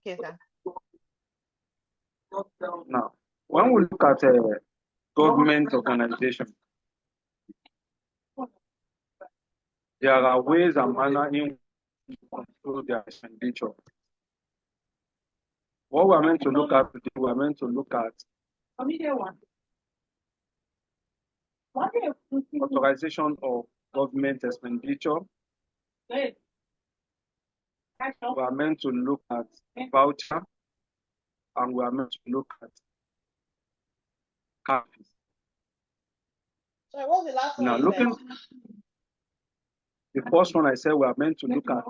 Okay, sir. Now, when we look at a government organization, there are ways and manner in which to control their expenditure. What we are meant to look at today, we are meant to look at authorization of government expenditure. We are meant to look at voucher, and we are meant to look at cash. So what's the last one? Now, the first one I said we are meant to look at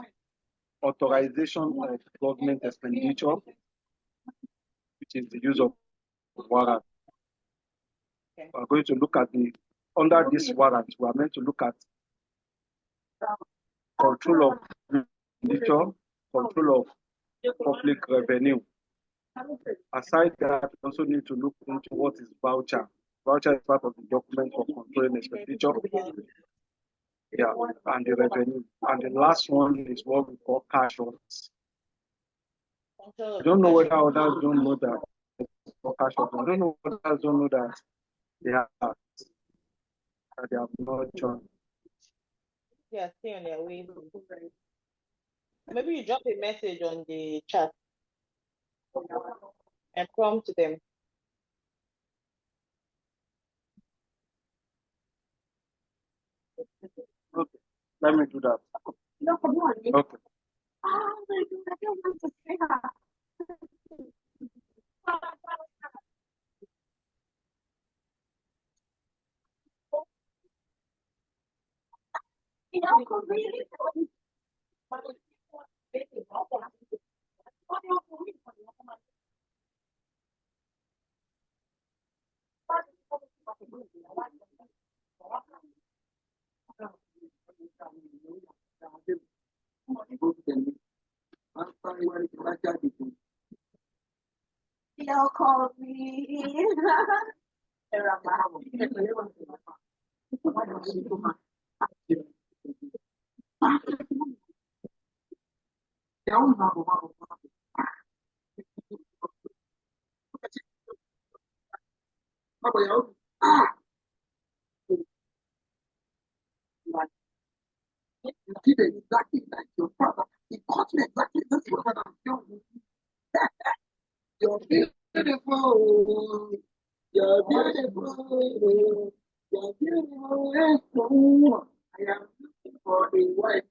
authorization of government expenditure, which is the use of warrant. Okay. We are going to look at under this warrant, we are meant to look at control of expenditure, control of public revenue. Aside that, we also need to look into what is voucher. Voucher is part of the document for controlling expenditure. Yeah, and the revenue. And the last one is what we call cash orders. I don't know whether others don't know that. Cash orders. I don't know whether others don't know that they have not joined. Yeah, stay on their way. Maybe you drop a message on the chat and prompt them. Okay, let me do that. Okay. Y'all call me. He did exactly like your brother. He caught me exactly. This is what I'm doing. You're beautiful. You're beautiful. You're beautiful. I am looking for a wife.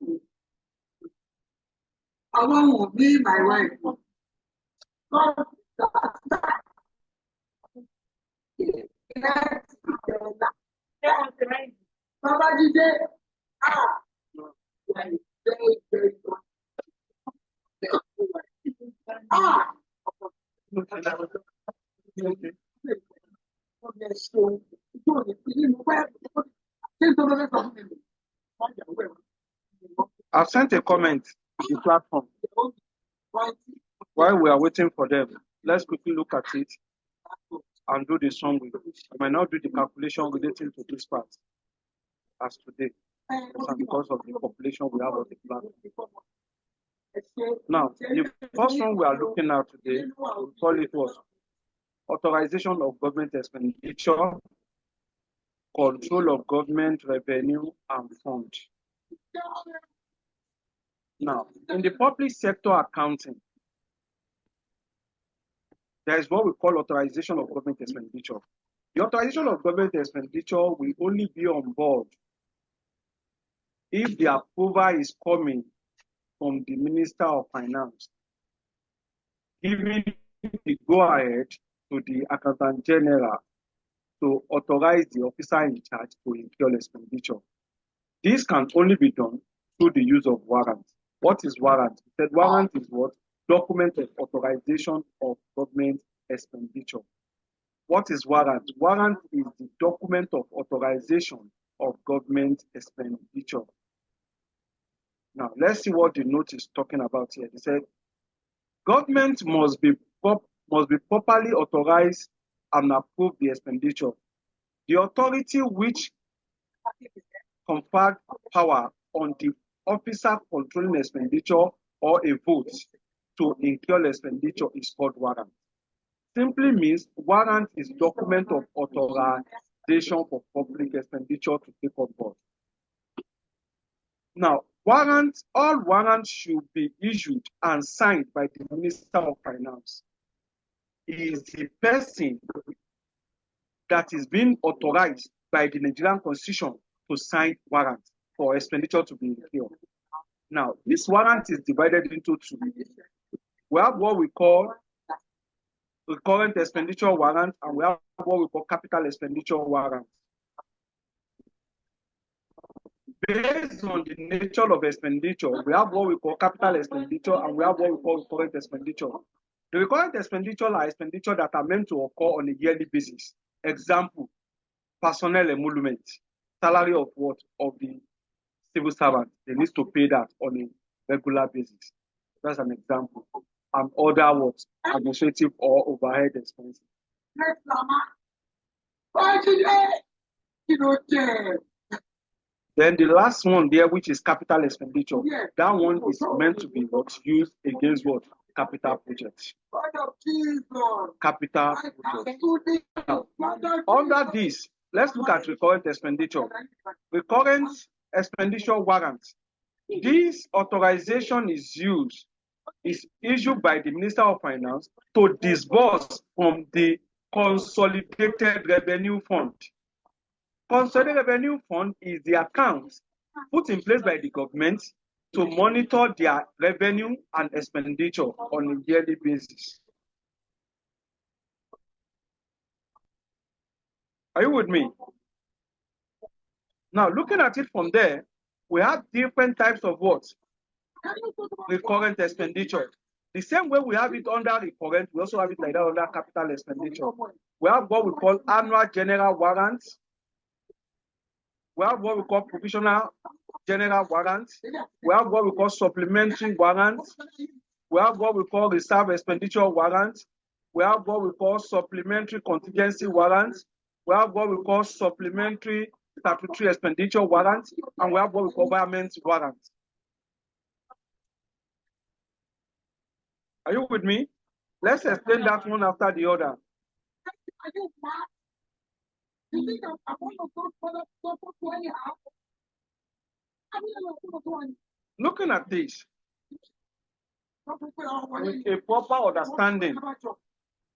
I want to be my wife. God, somebody said, very, very good. I've sent a comment to the platform. While we are waiting for them, let's quickly look at it and do the summary. I might not do the calculation relating to this part as today, because of the population we have on the planet. Now, the first one we are looking at today, we call it was authorization of government expenditure, control of government revenue and fund. Now, in the public sector accounting, there is what we call authorization of government expenditure. The authorization of government expenditure will only be on board if the approval is coming from the Minister of Finance, giving the go-ahead to the Accountant General to authorize the officer in charge to incur expenditure. This can only be done through the use of warrant. What is warrant? The warrant is what? Document of authorization of government expenditure. What is warrant? Warrant is the document of authorization of government expenditure. Now, let's see what the note is talking about here. They said, government must be properly authorized and approve the expenditure. The authority which conferred power on the officer controlling expenditure or a vote to incur expenditure is called warrant. Simply means warrant is document of authorization for public expenditure to take on board. Now, all warrants should be issued and signed by the Minister of Finance. He is the person that is being authorized by the Nigerian Constitution to sign warrant for expenditure to be incurred. Now, this warrant is divided into two. We have what we call recurrent expenditure warrant, and we have what we call capital expenditure warrant. Based on the nature of expenditure, we have what we call capital expenditure and we have what we call recurrent expenditure. The recurrent expenditure are expenditure that are meant to occur on a yearly basis. Example, personnel emolument, salary of what? Of the civil servant. They need to pay that on a regular basis. That's an example. And other what? Administrative or overhead expenses. Then the last one there, which is capital expenditure, that one is meant to be what used against what? Capital projects. Capital projects. Now, under this, let's look at recurrent expenditure. Recurrent expenditure warrant. This authorization is issued by the Minister of Finance to disburse from the Consolidated Revenue Fund. Consolidated Revenue Fund is the account put in place by the government to monitor their revenue and expenditure on a yearly basis. Are you with me? Now, looking at it from there, we have different types of what? Recurrent expenditure. The same way we have it under recurrent, we also have it like that under capital expenditure. We have what we call annual general warrants. We have what we call provisional general warrants. We have what we call supplementary warrants. We have what we call reserve expenditure warrants. We have what we call supplementary contingency warrants. We have what we call supplementary statutory expenditure warrants. And we have what we call government warrants. Are you with me? Let's explain that one after the other. Looking at this with a proper understanding,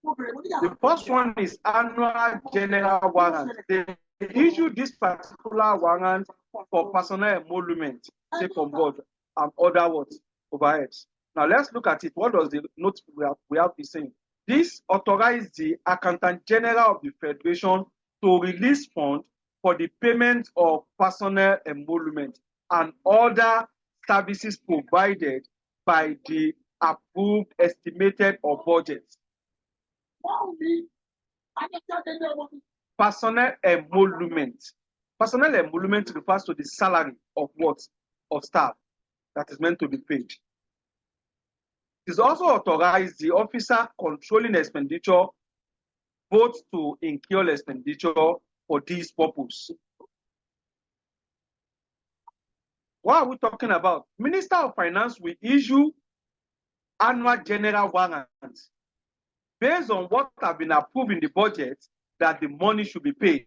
the first one is annual general warrant. They issue this particular warrant for personnel emolument, take on board, and other what? Overheads. Now let's look at it. What does the note we have been saying? This authorizes the Accountant General of the Federation to release funds for the payment of personnel emolument and other services provided by the approved, estimated, or budget. Personnel emolument. Personnel emolument refers to the salary of what? Of staff that is meant to be paid. It is also authorized the officer controlling expenditure both to incur expenditure for this purpose. What are we talking about? Minister of Finance will issue annual general warrants based on what have been approved in the budget that the money should be paid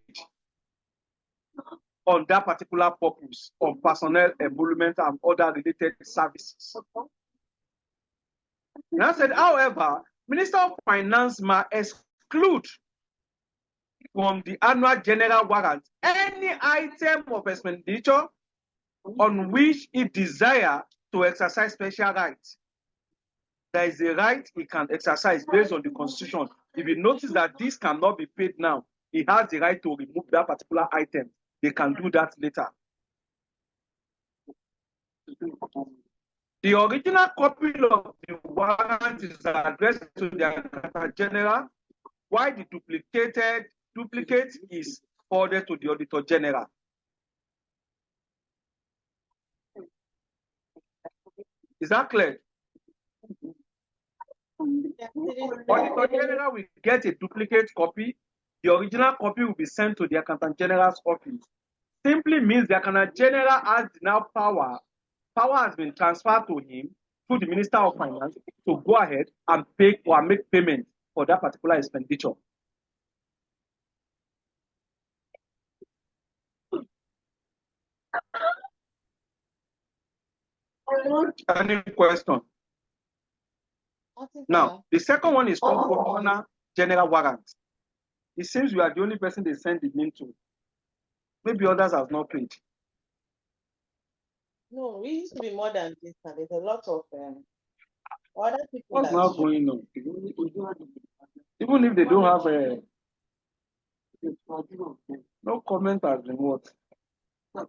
on that particular purpose, on personnel emolument and other related services. And I said, however, Minister of Finance must exclude from the annual general warrant any item of expenditure on which he desires to exercise special rights. There is a right he can exercise based on the Constitution. If you notice that this cannot be paid now, he has the right to remove that particular item. They can do that later. The original copy of the warrant is addressed to the Accountant General, while the duplicate is forwarded to the Auditor General. Is that clear? Auditor General will get a duplicate copy. The original copy will be sent to the Accountant General's office. Simply means the Accountant General has now power. Power has been transferred to him through the Minister of Finance to go ahead and pay or make payment for that particular expenditure. Any question? Now, the second one is called provisional general warrant. It seems we are the only person they send the name to. Maybe others have not paid. No, we used to be more than this, and there's a lot of other people. What's now going on? Even if they don't have a no comment has been what? Or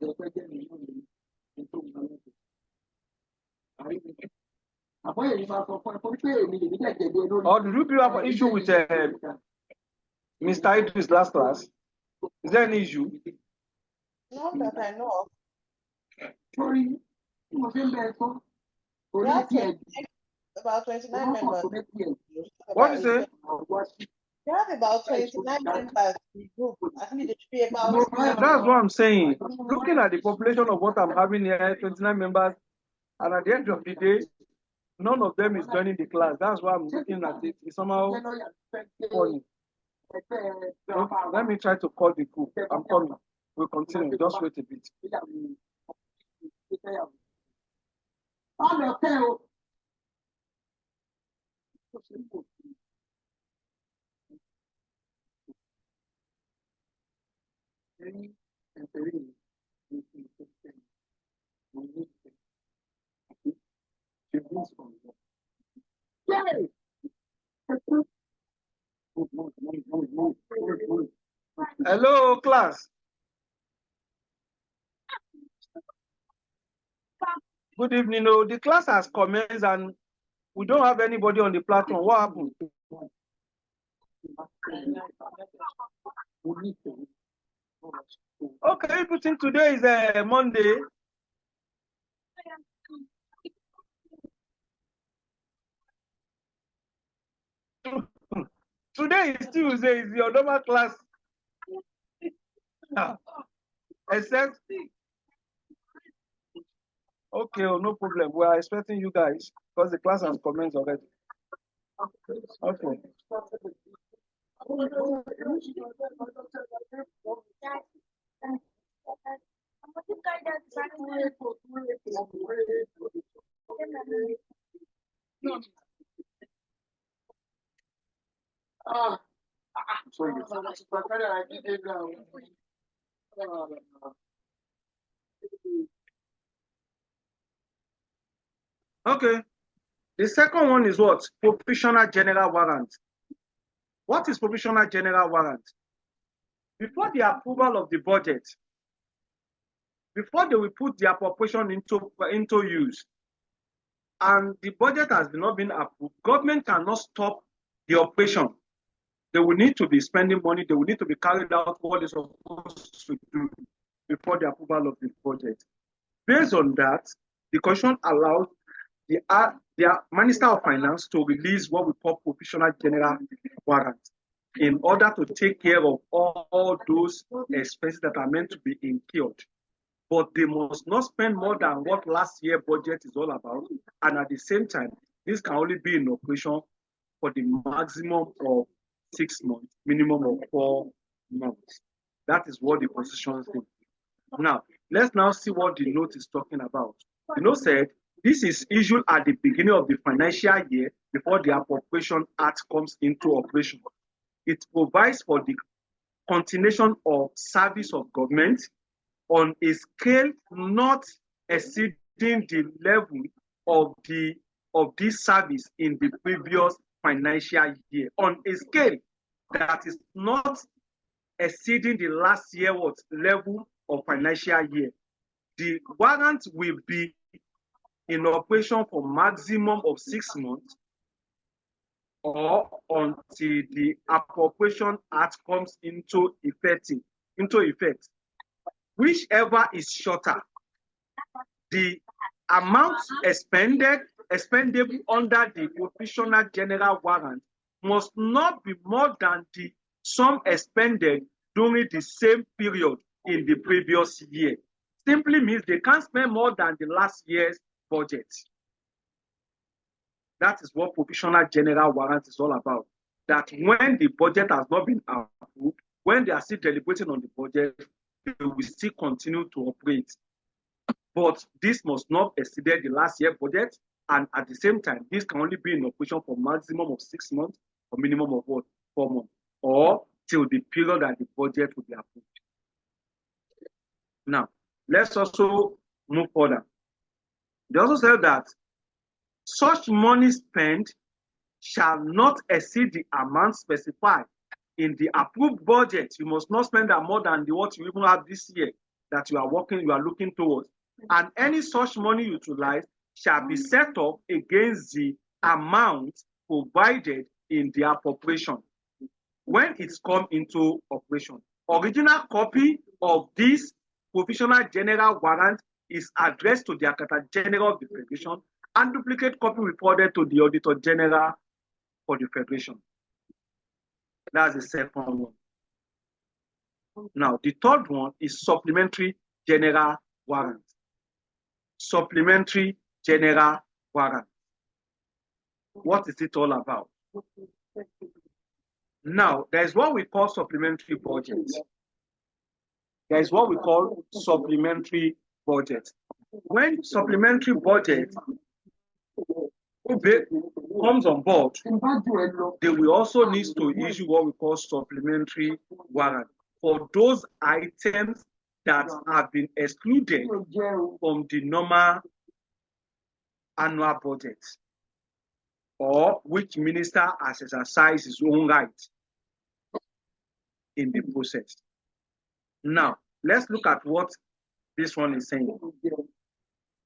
do you people have an issue with Mr. Idris last class? Is there any issue? Not that I know of. About 29 members. What is it? You have about 29 members in the group. I think it should be about. That's what I'm saying. Looking at the population of what I'm having here, 29 members, and at the end of the day, none of them is joining the class. That's why I'm looking at it. It's somehow funny. So, let me try to call the group. I'm coming. We'll continue. Just wait a bit. Hello, class. Good evening. Oh, the class has commenced and we don't have anybody on the platform. What happened? Okay, if you think today is a Monday. Today is Tuesday, is your normal class. Except, okay, oh, no problem. We are expecting you guys because the class has commenced already. Okay. Okay. The second one is what? Provisional general warrant. What is provisional general warrant? Before the approval of the budget, before they will put the appropriation into use, and the budget has not been approved, government cannot stop the operation. They will need to be spending money. They will need to be carried out what they're supposed to do before the approval of the budget. Based on that, the Constitution allows the Minister of Finance to release what we call provisional general warrant in order to take care of all those expenses that are meant to be incurred. But they must not spend more than what last year's budget is all about. And at the same time, this can only be in operation for the maximum of 6 months, minimum of 4 months. That is what the Constitution says. Now, let's now see what the note is talking about. The note said, this is issued at the beginning of the financial year before the Appropriation Act comes into operation. It provides for the continuation of service of government on a scale not exceeding the level of this service in the previous financial year. On a scale that is not exceeding the last year level of financial year. The warrant will be in operation for maximum of 6 months or until the Appropriation Act comes into effect. Whichever is shorter, the amount expendable under the provisional general warrant must not be more than the sum expended during the same period in the previous year. Simply means they can't spend more than the last year's budget. That is what provisional general warrant is all about. That when the budget has not been approved, when they are still deliberating on the budget, they will still continue to operate. But this must not exceed the last year budget, and at the same time, this can only be in operation for maximum of 6 months or minimum of what, 4 months, or till the period that the budget will be approved. Now, let's also move further. They also said that such money spent shall not exceed the amount specified in the approved budget. You must not spend more than what you even have this year that you are looking towards. And any such money utilized shall be set up against the amount provided in the appropriation when it's come into operation. Original copy of this provisional general warrant is addressed to the Accountant General of the Federation, and duplicate copy reported to the Auditor General for the Federation. That's the second one. Now, the third one is supplementary general warrant. Supplementary general warrant. What is it all about? Now, there's what we call supplementary budget. There is what we call supplementary budget. When supplementary budget comes on board, they will also need to issue what we call supplementary warrant for those items that have been excluded from the normal annual budget, or which minister has exercised his own right in the process. Now, let's look at what this one is saying.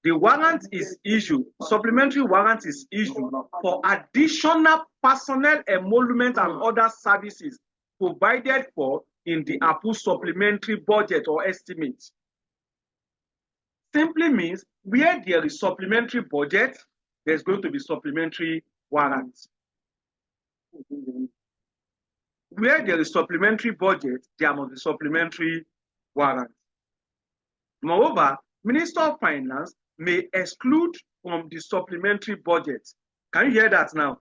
The warrant is issued, supplementary warrant is issued for additional personnel emolument and other services provided for in the approved supplementary budget or estimate. Simply means where there is supplementary budget, there's going to be supplementary warrants. Where there is supplementary budget, there must be supplementary warrants. Moreover, Minister of Finance may exclude from the supplementary budget. Can you hear that now?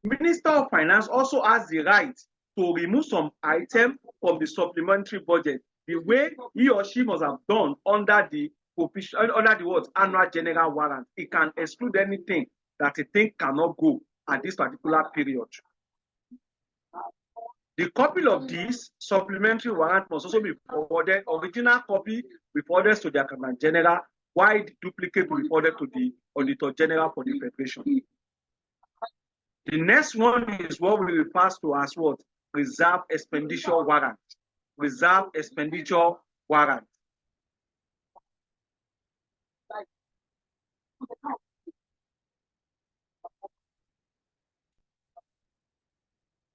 Minister of Finance also has the right to remove some item from the supplementary budget, the way he or she must have done under the what annual general warrant. It can exclude anything that it think cannot go at this particular period. The copy of this supplementary warrant must also be forwarded, original copy reported to the Accountant General, while the duplicate be reported to the Auditor General for the Federation. The next one is what we refer to as what? Reserve expenditure warrant. Reserve expenditure warrant.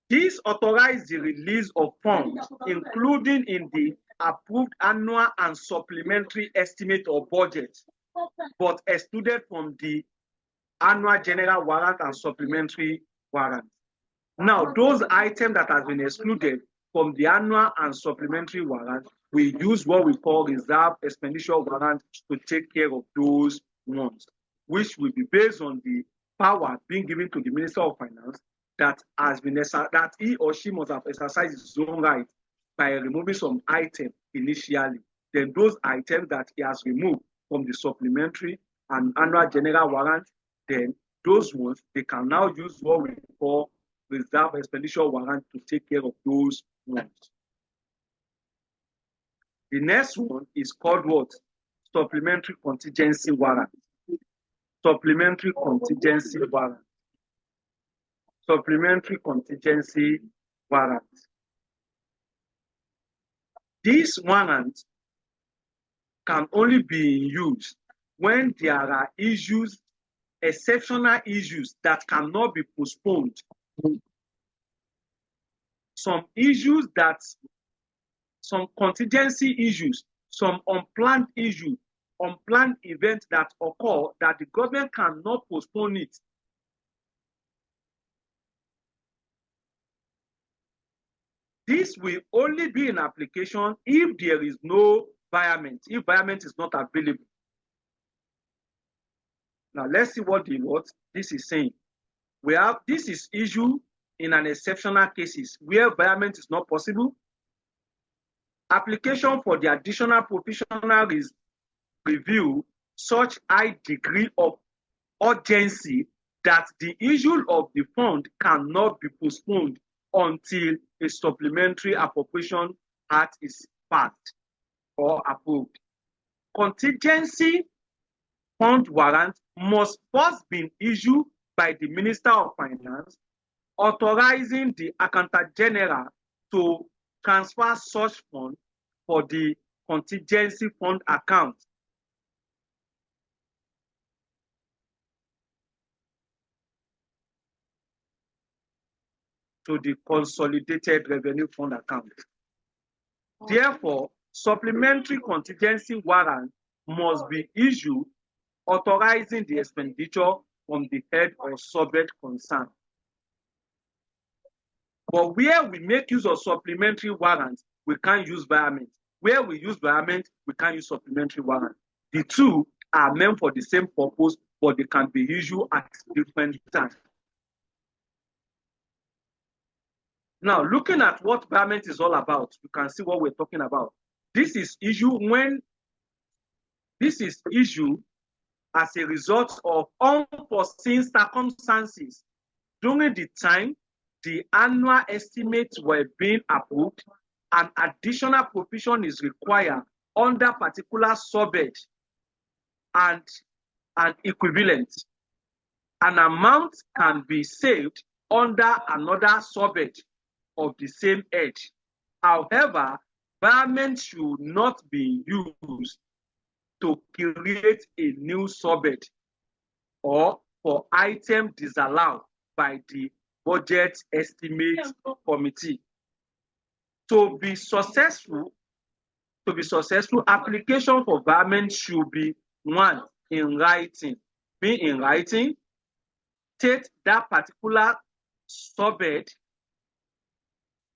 This authorizes the release of funds, including in the approved annual and supplementary estimate or budget, but excluded from the annual general warrant and supplementary warrant. Now, those items that have been excluded from the annual and supplementary warrant, we use what we call reserve expenditure warrant to take care of those ones, which will be based on the power being given to the Minister of Finance that he or she must have exercised his own right by removing some items initially. Then those items that he has removed from the supplementary and annual general warrant, then those ones, they can now use what we call reserve expenditure warrant to take care of those ones. The next one is called what? Supplementary contingency warrant. Supplementary contingency warrant. Supplementary contingency warrant. This warrant can only be used when there are issues, exceptional issues that cannot be postponed. Some issues some contingency issues, some unplanned issues, unplanned events that occur that the government cannot postpone it. This will only be in application if there is no environment, if environment is not available. Now let's see what this is saying. We have this is issued in an exceptional cases where environment is not possible. Application for the additional professional review such high degree of urgency that the issue of the fund cannot be postponed until a supplementary appropriation act is passed or approved. Contingency fund warrant must first be issued by the Minister of Finance, authorizing the Accountant General to transfer such fund for the contingency fund account. To the consolidated revenue fund account. Therefore, supplementary contingency warrant must be issued authorizing the expenditure from the head or subject concerned. But where we make use of supplementary warrants, we can't use environment. Where we use environment, we can't use supplementary warrant. The two are meant for the same purpose, but they can be issued at different times. Now, looking at what environment is all about, you can see what we're talking about. This is issued as a result of unforeseen circumstances during the time the annual estimates were being approved and additional provision is required under particular subhead and an equivalent. An amount can be saved under another subhead of the same head. However, environment should not be used to create a new subhead or for item disallowed by the budget estimate committee. To be successful, application for environment should be one in writing. Be in writing, state that particular subhead,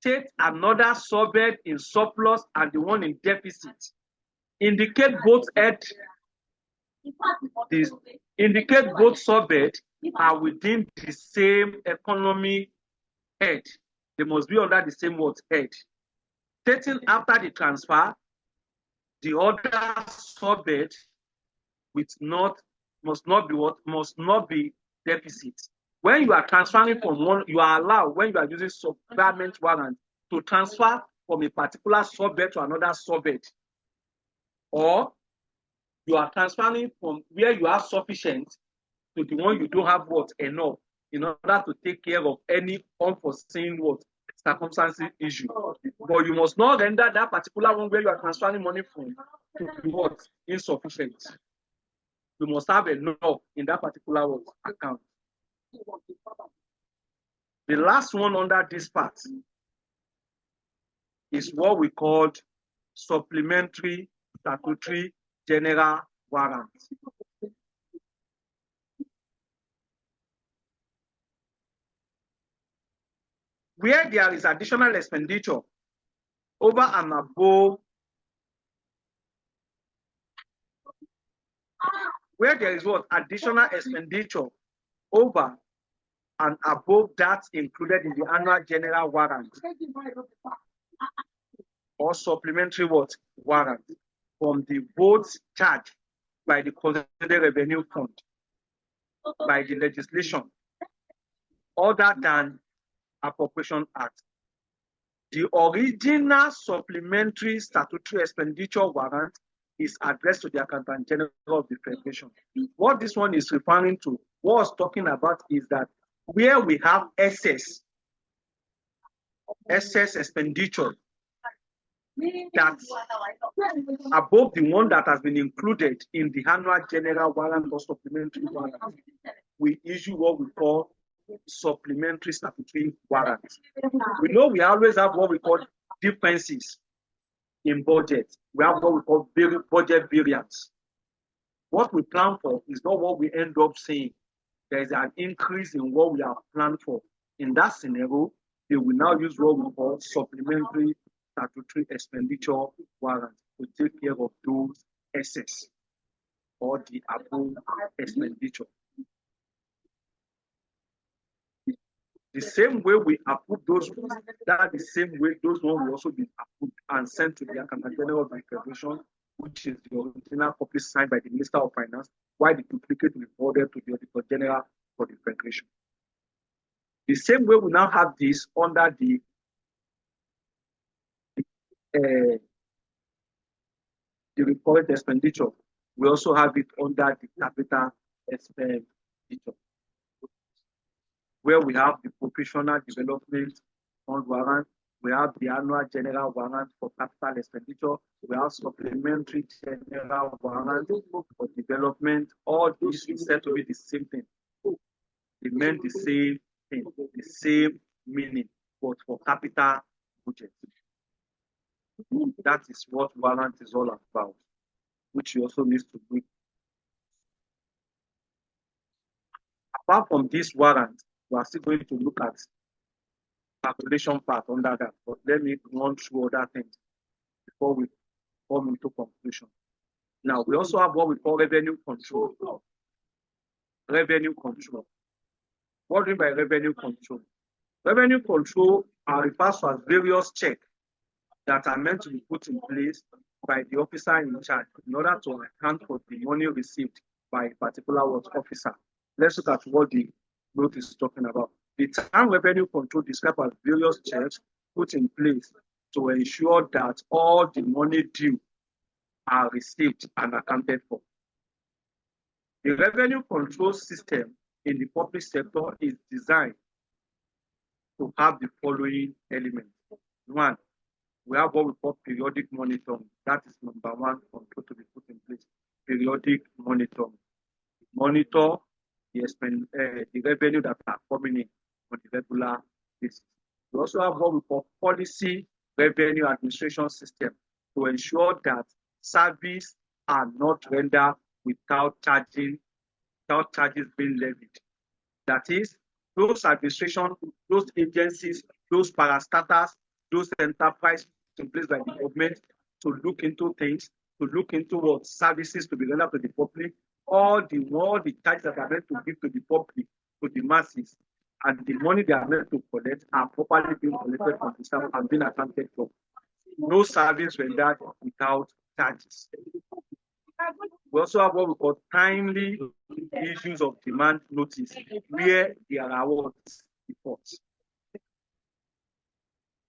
state another subhead in surplus and the one in deficit. Indicate both subhead are within the same economy head. They must be under the same head. Stating after the transfer, the other subhead must not be deficit. When you are transferring from one, you are allowed, when you are using supplement warrant, to transfer from a particular subhead to another subhead. Or you are transferring from where you have sufficient to the one you don't have enough in order to take care of any unforeseen circumstances issue. But you must not render that particular one where you are transferring money from to be insufficient. You must have enough in that particular account. The last one under this part is what we call supplementary statutory general warrant. Where there is additional expenditure over and above, where there is additional expenditure over and above that included in the annual general warrant or supplementary warrant from the votes charged by the consolidated revenue fund by the legislation other than Appropriation Act. The original supplementary statutory expenditure warrant is addressed to the Accountant General of the Federation. What this one is referring to, what I was talking about, is that where we have excess expenditure that's above the one that has been included in the annual general warrant or supplementary warrant, we issue what we call supplementary statutory warrant. We know we always have what we call differences in budget. We have what we call budget variance. What we plan for is not what we end up saying. There is an increase in what we have planned for. In that scenario, they will now use what we call supplementary statutory expenditure warrant to take care of those excess or the above expenditure. The same way we approve those ones, that the same way those ones will also be approved and sent to the Accountant General of the Federation, which is the original copy signed by the Minister of Finance, while the duplicate will be forwarded to the Auditor General for the Federation. The same way we now have this under the reported expenditure, we also have it under the capital expenditure, where we have the professional development fund warrant, we have the annual general warrant for capital expenditure, we have supplementary general warrant for development. All this is said to be the same thing. They meant the same thing, the same meaning, but for capital budget. That is what warrant is all about, which you also need to do. Apart from this warrant, we are still going to look at calculation part under that, but let me run through other things before we come into conclusion. Now, we also have what we call revenue control. Revenue control. What do you mean by revenue control? Revenue control refers to as various checks that are meant to be put in place by the officer in charge in order to account for the money received by a particular officer. Let's look at what the note is talking about. The term revenue control describes as various checks put in place to ensure that all the money due are received and accounted for. The revenue control system in the public sector is designed to have the following elements. One, we have what we call periodic monitoring. That is number one control to be put in place. Periodic monitoring. Monitor the revenue that are coming in on the regular basis. We also have what we call policy revenue administration system to ensure that service are not rendered without charges being levied. That is, those administration, those agencies, those parastatals, those enterprises in place by the government to look into things, to look into what services to be rendered to the public, all the charges that are meant to give to the public, to the masses, and the money they are meant to collect are properly being collected from the staff and being accounted for. No service rendered without charges. We also have what we call timely issues of demand notice, where there are awards reports.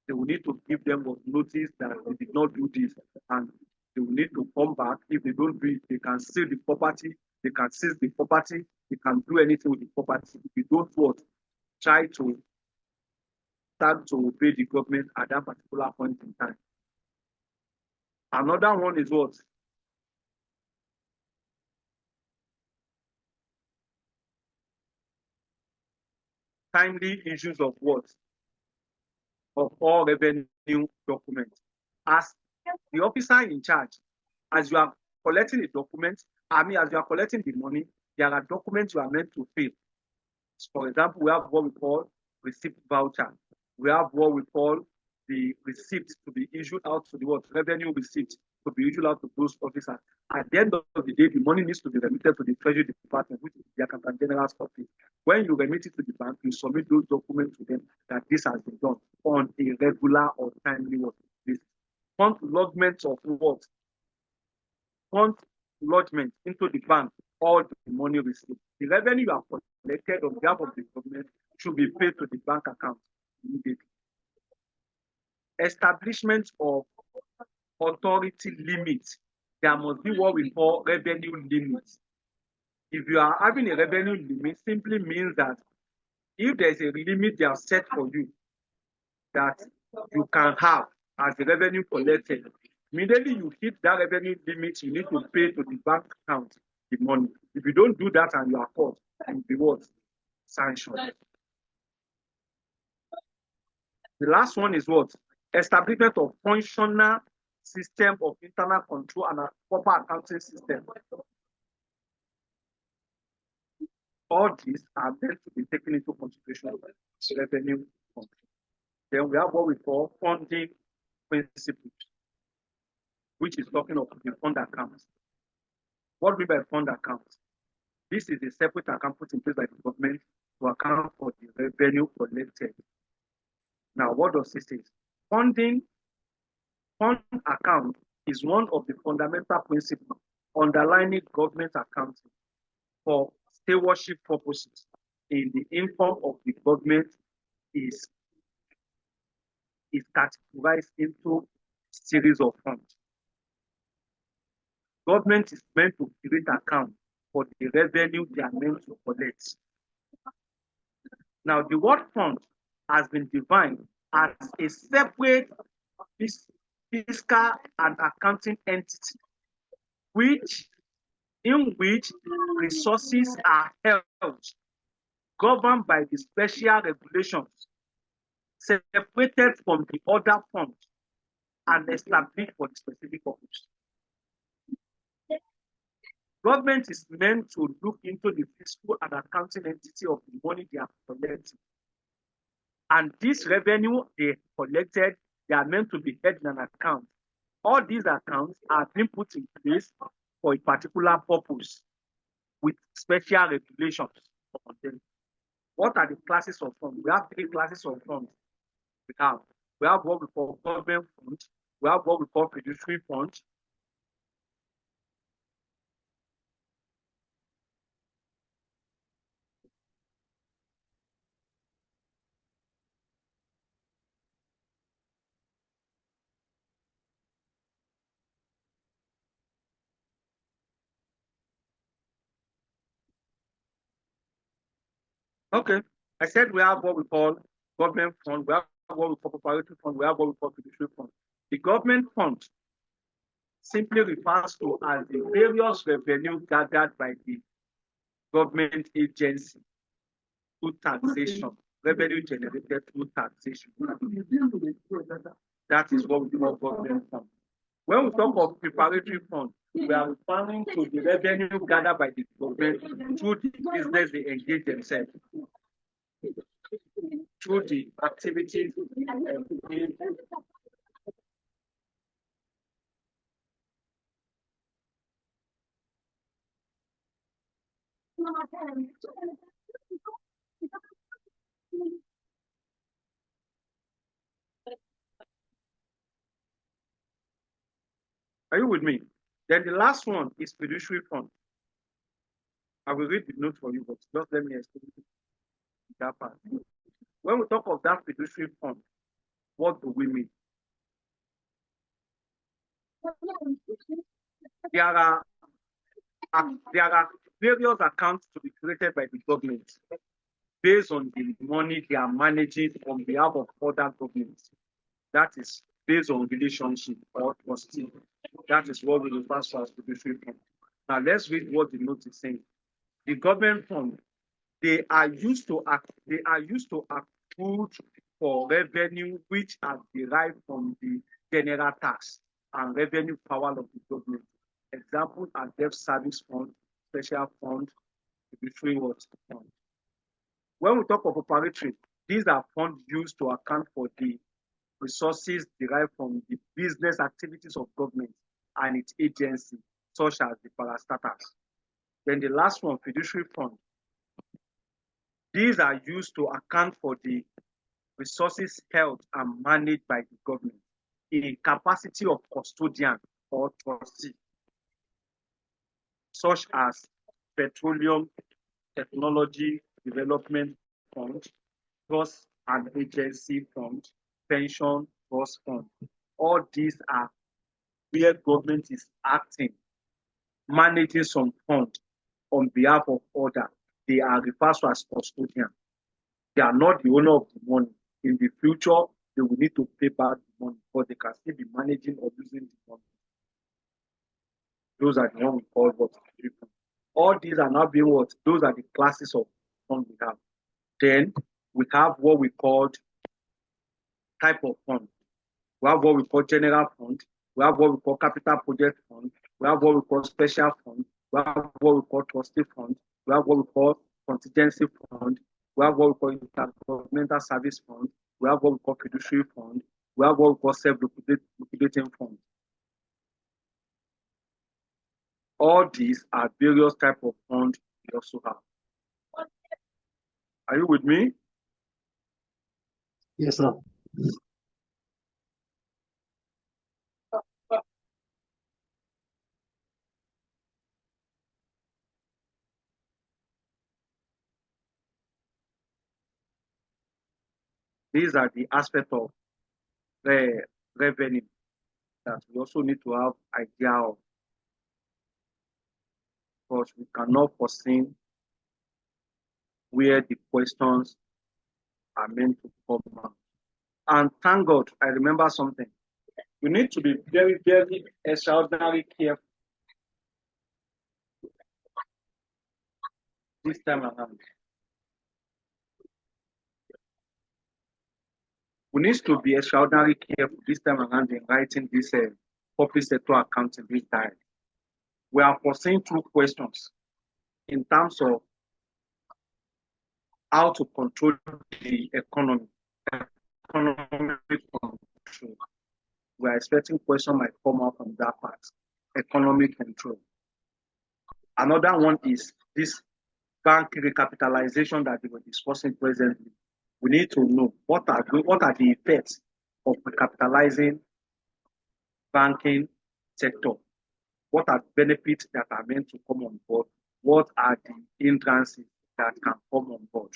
They will need to give them what notice that they did not do this, and they will need to come back. If they don't do it, they can sell the property, they can seize the property, they can do anything with the property. If you don't what, try to start to obey the government at that particular point in time. Another one is what? Timely issues of what? Of all revenue documents. As the officer in charge, as you are collecting the document, as you are collecting the money, there are documents you are meant to fill. For example, we have what we call receipt voucher. We have what we call the receipt to be issued out to the what? Revenue receipt to be issued out to those officers. At the end of the day, the money needs to be remitted to the Treasury Department, which is the Accountant General's office. When you remit it to the bank, you submit those documents to them that this has been done on a regular or timely basis. Fund lodgement of what? Fund lodgement into the bank, all the money received. The revenue you have collected on behalf of the government should be paid to the bank account immediately. Establishment of authority limits. There must be what we call revenue limits. If you are having a revenue limit, simply means that if there is a limit they have set for you that you can have as the revenue collected, immediately you hit that revenue limit, you need to pay to the bank account the money. If you don't do that and you are caught, you will be what? Sanctioned. The last one is what? Establishment of functional system of internal control and a proper accounting system. All these are meant to be taken into consideration of revenue control. Then we have what we call funding principles, which is talking of the fund accounts. What do we mean by fund accounts? This is a separate account put in place by the government to account for the revenue collected. Now, what does it say? Funding fund account is one of the fundamental principles underlying government accounting for stewardship purposes. In the income of the government is, is categorized into series of funds. Government is meant to create account for the revenue they are meant to collect. Now, the word fund has been defined as a separate fiscal and accounting entity which in which resources are held, governed by the special regulations, separated from the other funds and established for the specific purpose. Government is meant to look into the fiscal and accounting entity of the money they are collecting. And this revenue they collected, they are meant to be held in an account. All these accounts are being put in place for a particular purpose with special regulations on them. What are the classes of funds? We have three classes of funds. We have what we call government funds. We have what we call fiduciary funds. Okay. I said we have what we call government fund, we have what we call preparatory fund, we have what we call fiduciary fund. The government fund simply refers to as the various revenue gathered by the government agency through taxation, revenue generated through taxation. That is what we call government fund. When we talk of preparatory fund, we are referring to the revenue gathered by the government through the business they engage themselves, through the activities. Are you with me? Then the last one is fiduciary fund. I will read the note for you, but just let me explain that part. When we talk of that fiduciary fund, what do we mean? There are various accounts to be created by the government based on the money they are managing on behalf of other governments. That is based on relationship or trustee. That is what we refer to as fiduciary fund. Now let's read what the note is saying. The government fund, they are used to accrue for revenue which are derived from the general tax and revenue power of the government. Example are debt service fund, special fund, fiduciary fund. When we talk of preparatory, these are funds used to account for the resources derived from the business activities of government and its agency, such as the parastatals. Then the last one, fiduciary fund. These are used to account for the resources held and managed by the government in capacity of custodian or trustee, such as petroleum technology development fund, trust and agency fund, pension trust fund. All these are where government is acting, managing some fund on behalf of others. They are referred to as custodian. They are not the owner of the money. In the future, they will need to pay back the money, but they can still be managing or using the money. Those are the ones we call what. All these are not being what? Those are the classes of fund we have. Then we have what we call type of fund. We have what we call general fund. We have what we call capital project fund. We have what we call special fund. We have what we call trustee fund. We have what we call contingency fund. We have what we call intergovernmental service fund. We have what we call fiduciary fund. We have what we call self-liquidating fund. All these are various types of funds we also have. Are you with me? Yes, sir. These are the aspects of the revenue that we also need to have idea of, because we cannot foresee where the questions are meant to come out. And thank God, I remember something. You need to be very, very extraordinarily careful this time around. We need to be extraordinarily careful this time around in writing this public sector accounting this time. We are foreseeing two questions in terms of how to control the economy. Economic control. We are expecting questions might come out from that part. Economic control. Another one is this bank recapitalization that we were discussing presently. We need to know what are the effects of recapitalizing banking sector. What are the benefits that are meant to come on board? What are the hindrances that can come on board?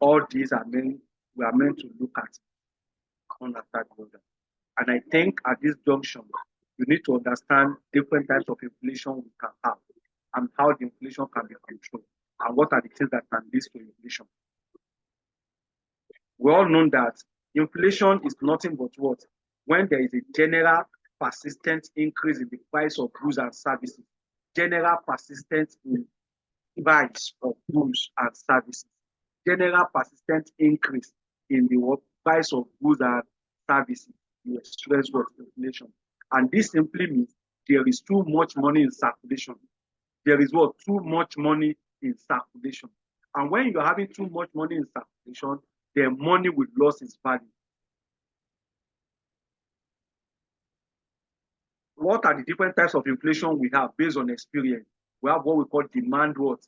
All these are we are meant to look at one after the other. And I think at this junction, you need to understand different types of inflation we can have and how the inflation can be controlled and what are the things that can lead to inflation. We all know that inflation is nothing but what? When there is a general persistent increase in the price of goods and services, general persistent in price of goods and services, general persistent increase in the price of goods and services, you experience what? Inflation. And this simply means there is too much money in circulation. There is what? Too much money in circulation. And when you're having too much money in circulation, the money will lose its value. What are the different types of inflation we have based on experience? We have what we call demand what?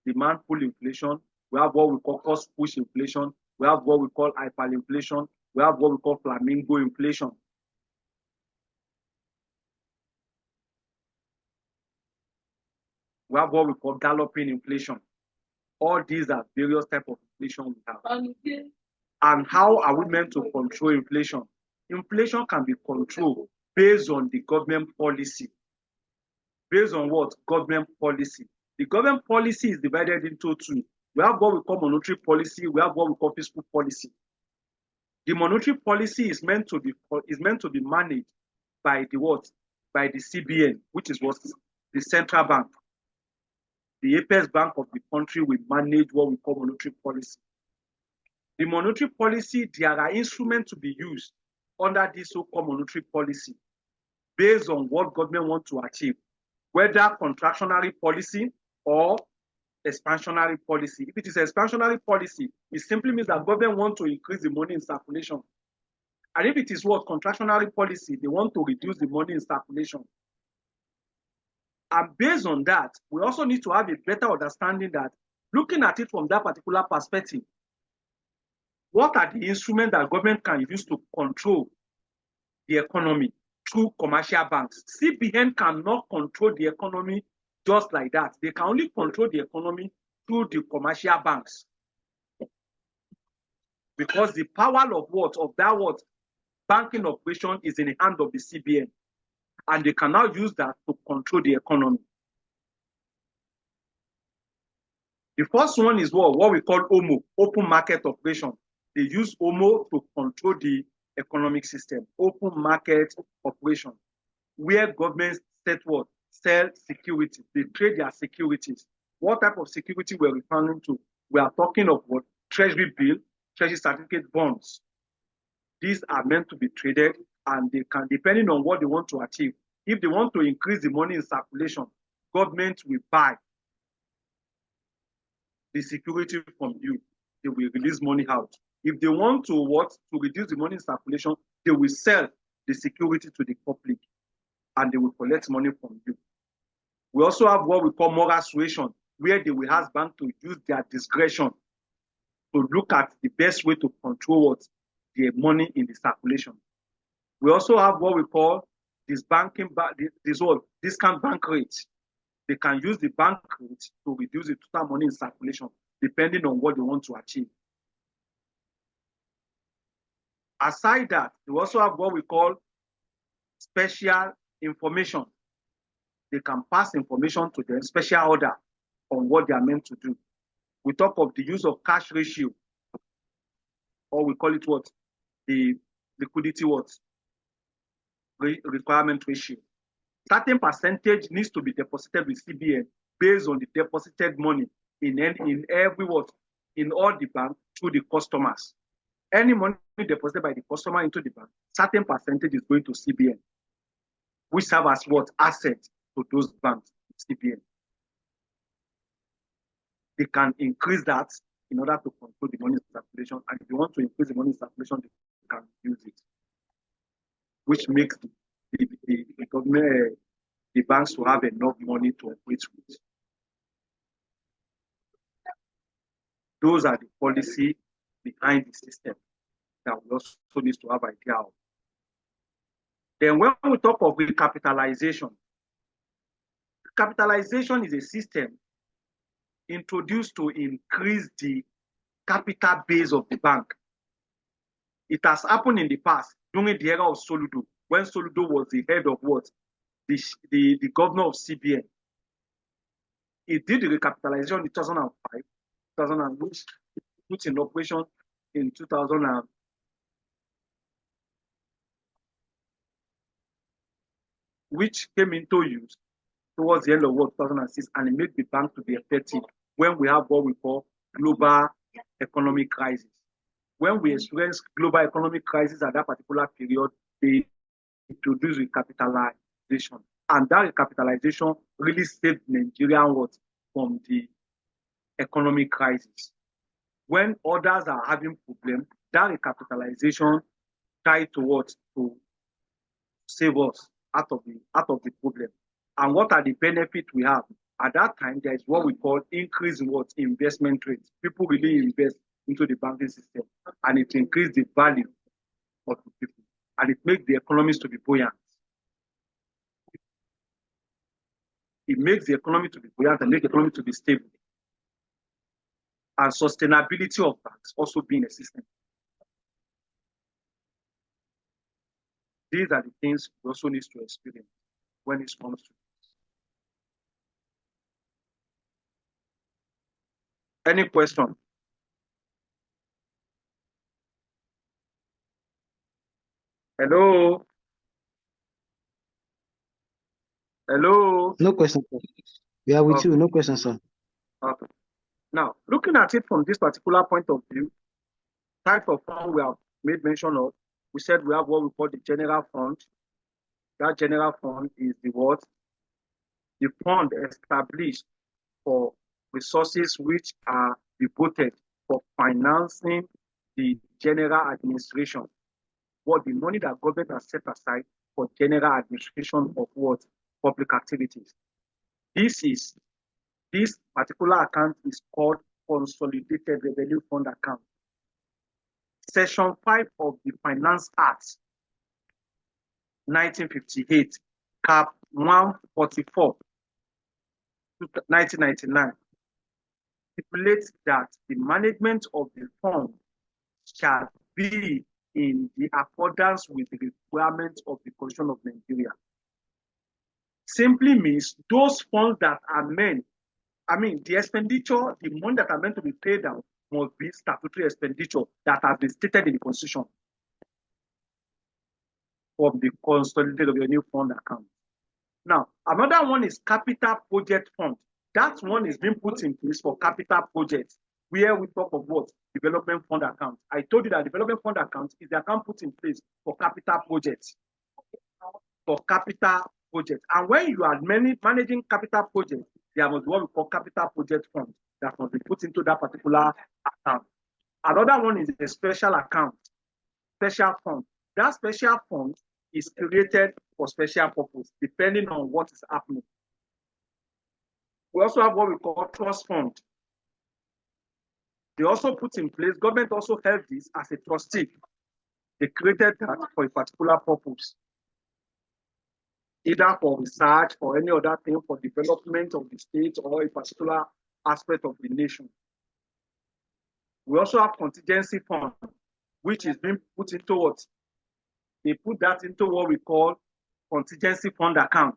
Demand pull inflation. We have what we call cost push inflation. We have what we call hyperinflation. We have what we call flamingo inflation. We have what we call galloping inflation. All these are various types of inflation we have. And how are we meant to control inflation? Inflation can be controlled based on the government policy. Based on what? Government policy. The government policy is divided into two. We have what we call monetary policy. We have what we call fiscal policy. The monetary policy is meant to be managed by the what? By the CBN, which is what? The central bank. The apex bank of the country will manage what we call monetary policy. The monetary policy, there are instruments to be used under this so-called monetary policy based on what government wants to achieve, whether contractionary policy or expansionary policy. If it is expansionary policy, it simply means that government wants to increase the money in circulation. And if it is what? Contractionary policy, they want to reduce the money in circulation. And based on that, we also need to have a better understanding that looking at it from that particular perspective, what are the instruments that government can use to control the economy through commercial banks? CBN cannot control the economy just like that. They can only control the economy through the commercial banks. Because the power of what? Of that what? Banking operation is in the hand of the CBN. And they cannot use that to control the economy. The first one is what we call OMO, open market operation. They use OMO to control the economic system, open market operation, where governments sell security. They trade their securities. What type of security we're referring to? We are talking of what? Treasury bill, treasury certificate bonds. These are meant to be traded, and they can, depending on what they want to achieve. If they want to increase the money in circulation, government will buy the security from you. They will release money out. If they want to reduce the money in circulation, they will sell the security to the public and they will collect money from you. We also have what we call moral suasion, where they will ask banks to use their discretion to look at the best way to control what the money in the circulation. We also have what we call this discount bank rate. They can use the bank rate to reduce the total money in circulation depending on what they want to achieve. Aside that, we also have what we call special information. They can pass information to them, special order on what they are meant to do. We talk of the use of cash ratio, or we call it what? The liquidity what? Requirement ratio. Certain percentage needs to be deposited with CBN based on the deposited money in every what? In all the bank through the customers. Any money deposited by the customer into the bank, certain percentage is going to CBN, which serve as what? Asset to those banks, CBN. They can increase that in order to control the money circulation. And if you want to increase the money circulation, they can use it, which makes the government, the banks to have enough money to operate with. Those are the policy behind the system that we also need to have idea of. Then when we talk of recapitalization is a system introduced to increase the capital base of the bank. It has happened in the past during the era of Soludo, when Soludo was the head of what? The governor of CBN. He did the recapitalization in 2005, 2000, which put in operation in 2000, which came into use towards the end of 2006, and it made the bank to be effective when we have what we call global economic crisis. When we experience global economic crisis at that particular period, they introduced recapitalization. And that recapitalization really saved Nigeria from the economic crisis. When others are having problems, that recapitalization tried to save us out of the problem. And what are the benefits we have? At that time, there is what we call increase in investment rates. People really invest into the banking system, and it increases the value of the people, and it makes the economies to be buoyant. It makes the economy to be buoyant and make the economy to be stable. And sustainability of banks also being a system. These are the things we also need to experience when it comes to this. Any question? Hello? Hello? No question, sir. We are with Okay. you. No question, sir. Okay. Now, looking at it from this particular point of view, type of fund we have made mention of, we said we have what we call the general fund. That general fund is the what? The fund established for resources which are devoted for financing the general administration. What the money that government has set aside for general administration of what? Public activities. This particular account is called Consolidated Revenue Fund Account. Section 5 of the Finance Act 1958, Cap 144, 1999, stipulates that the management of the fund shall be in the accordance with the requirements of the Constitution of Nigeria. Simply means those funds that are meant, the expenditure, the money that are meant to be paid out must be statutory expenditure that have been stated in the Constitution of the Consolidated Revenue Fund account. Now, another one is Capital Project Fund. That one is being put in place for capital projects, where we talk of what? Development Fund account. I told you that Development Fund account is the account put in place for capital projects. For capital projects. And when you are managing capital projects, there must be what we call Capital Project Fund that must be put into that particular account. Another one is a special account, special fund. That special fund is created for special purpose, depending on what is happening. We also have what we call trust fund. They also put in place, government also held this as a trustee. They created that for a particular purpose, either for research or any other thing, for development of the state or a particular aspect of the nation. We also have contingency fund, which is being put into what? They put that into what we call contingency fund account.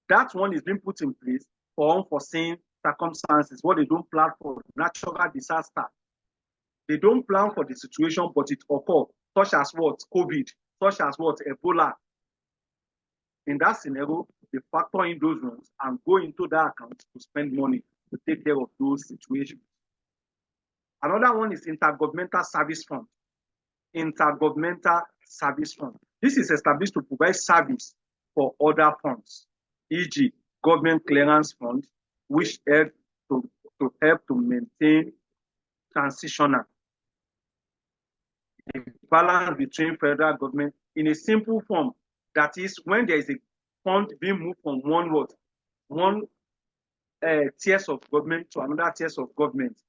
That one is being put in place for unforeseen circumstances, what they don't plan for, natural disaster. They don't plan for the situation, but it occurs, such as what? COVID, such as what? Ebola. In that scenario, they factor in those ones and go into that account to spend money to take care of those situations. Another one is intergovernmental service fund. Intergovernmental service fund. This is established to provide service for other funds, e.g., government clearance fund, which help to maintain transitional balance between federal government in a simple form. That is, when there is a fund being moved from one tiers of government to another tiers of government.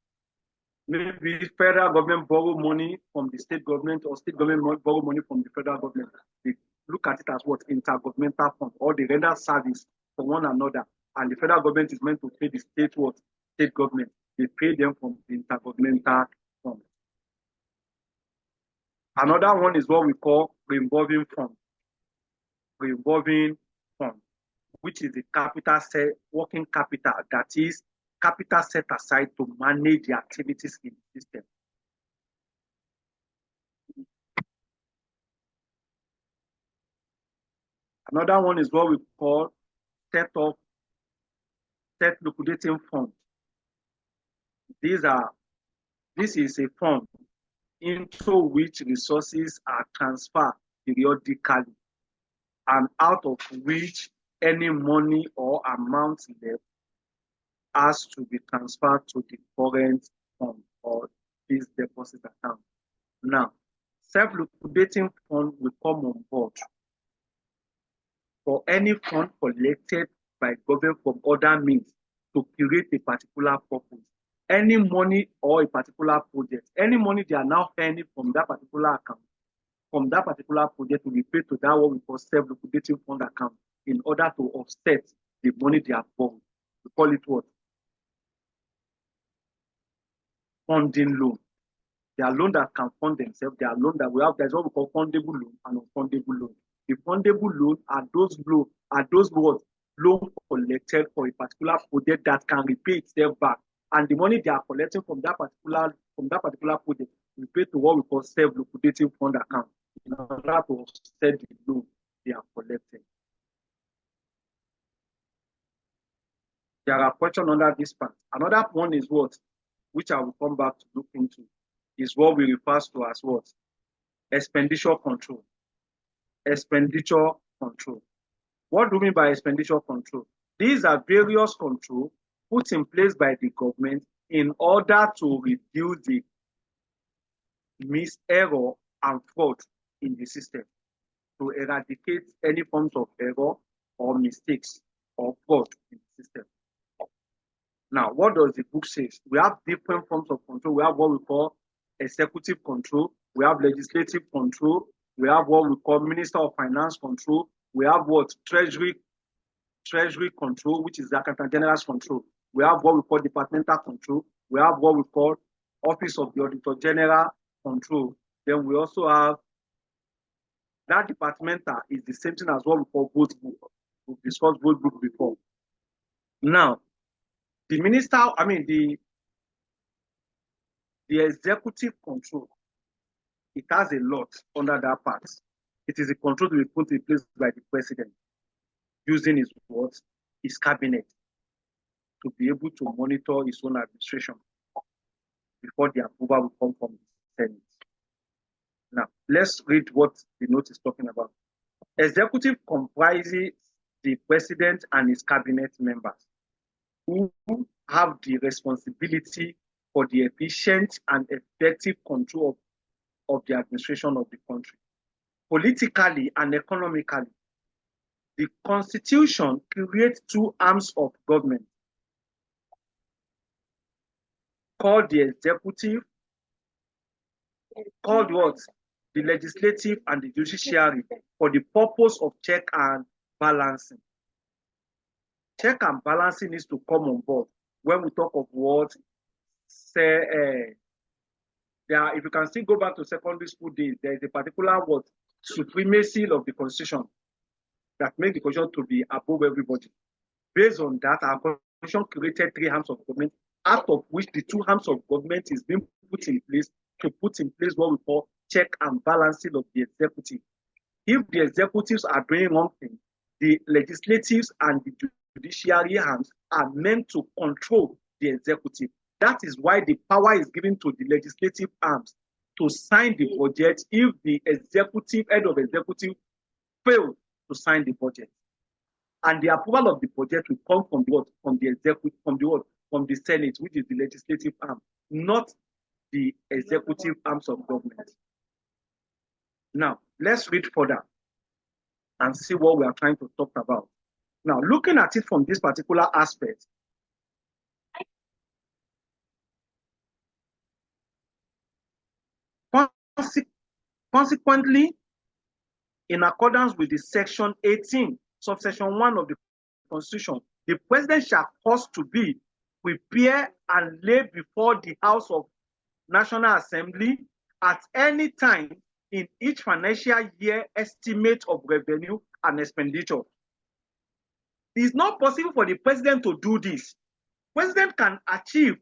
Maybe federal government borrow money from the state government, or state government borrow money from the federal government. They look at it as what? Intergovernmental fund, or they render service for one another. And the federal government is meant to pay the state what? State government. They pay them from the intergovernmental fund. Another one is what we call revolving fund. Revolving fund, which is the capital set, working capital, that is capital set aside to manage the activities in the system. Another one is what we call set liquidating fund. This is a fund into which resources are transferred periodically, and out of which any money or amount left has to be transferred to the current fund or fixed deposit account. Now, self-liquidating fund will come on board for any fund collected by government from other means to create a particular purpose. Any money or a particular project, any money they are now earning from that particular account, from that particular project, will be paid to that what we call self-liquidating fund account in order to offset the money they have borrowed. We call it what? Funding loan. There are loans that can fund themselves. There are loans that we have. There's what we call fundable loan and unfundable loan. The fundable loan are those what? Loans collected for a particular project that can repay itself back. And the money they are collecting from that particular project will pay to what we call self-liquidating fund account in order to offset the loan they are collecting. There are questions under this part. Another one is what, which I will come back to look into, is what we refer to as what? Expenditure control. Expenditure control. What do we mean by expenditure control? These are various controls put in place by the government in order to reduce the error and fraud in the system, to eradicate any forms of error or mistakes or fraud in the system. Now, what does the book say? We have different forms of control. We have what we call executive control. We have legislative control. We have what we call Minister of Finance control. We have what? Treasury control, which is the Accountant General's control. We have what we call departmental control. We have what we call Office of the Auditor General control. Then we also have that departmental is the same thing as what we call vote book. We've discussed vote book before. Now, the executive control, it has a lot under that part. It is a control to be put in place by the president using his cabinet to be able to monitor his own administration before the approval will come from the Senate. Now, let's read what the note is talking about. Executive comprises the president and his cabinet members who have the responsibility for the efficient and effective control of the administration of the country. Politically and economically, the Constitution creates two arms of government called the executive called what? The legislative and the judiciary for the purpose of check and balancing. Check and balancing needs to come on board when we talk of what, say, if you can still go back to secondary school days, there is a particular what supremacy of the constitution that makes the constitution to be above everybody. Based on that, our constitution created three arms of government, out of which the two arms of government is being put in place to put in place what we call check and balancing of the executive. If the executives are doing one thing, the legislatives and the judiciary arms are meant to control the executive. That is why the power is given to the legislative arms to sign the budget if the executive, head of executive, fail to sign the budget. And the approval of the budget will come from what? From the executive, from the what? From the Senate, which is the legislative arm, not the executive arms of government. Now, let's read further and see what we are trying to talk about. Now, looking at it from this particular aspect, consequently, in accordance with the section 18, subsection 1 of the Constitution, the president shall cause to be prepared and laid before the House of National Assembly at any time in each financial year estimate of revenue and expenditure. It is not possible for the president to do this. President can achieve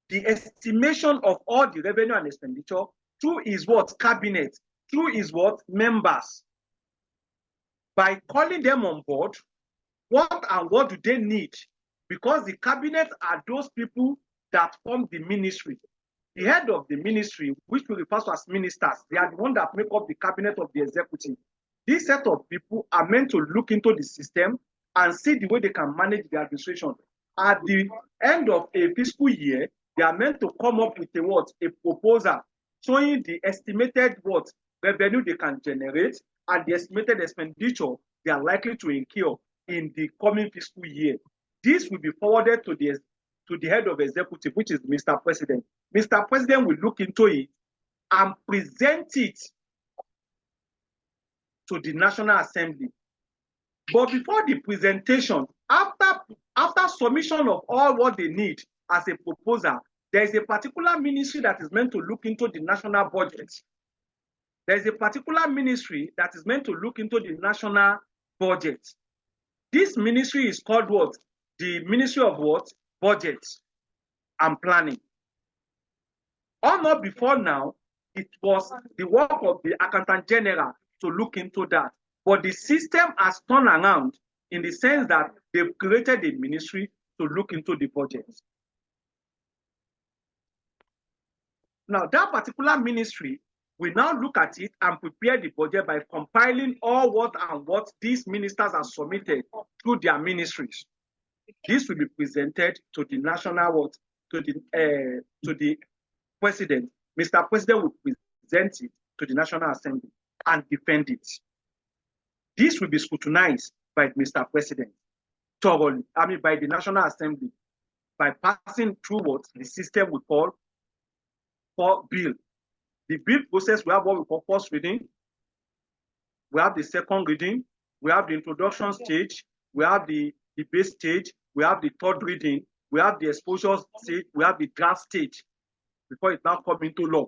the estimation of all the revenue and expenditure through his what? Cabinet, through his what? Members. By calling them on board, what and what do they need? Because the cabinet are those people that form the ministry. The head of the ministry, which we refer to as ministers, they are the ones that make up the cabinet of the executive. This set of people are meant to look into the system and see the way they can manage the administration. At the end of a fiscal year, they are meant to come up with a what? A proposal showing the estimated what? Revenue they can generate and the estimated expenditure they are likely to incur in the coming fiscal year. This will be forwarded to the head of executive, which is Mr. President. Mr. President will look into it and present it to the National Assembly. But before the presentation, after submission of all what they need as a proposal, there is a particular ministry that is meant to look into the national budget. There is a particular ministry that is meant to look into the national budget. This ministry is called what? The Ministry of what? Budget and Planning. Or not before now, it was the work of the Accountant General to look into that. But the system has turned around in the sense that they've created a ministry to look into the budget. Now, that particular ministry will now look at it and prepare the budget by compiling all what these ministers have submitted through their ministries. This will be presented to the national to the president. Mr. President will present it to the National Assembly and defend it. This will be scrutinized by Mr. President thoroughly, by the National Assembly, by passing through what the system we call for bill. The bill process, we have what we call first reading, we have the second reading, we have the introduction stage, we have the debate stage, we have the third reading, we have the exposure stage, we have the draft stage before it now comes into law.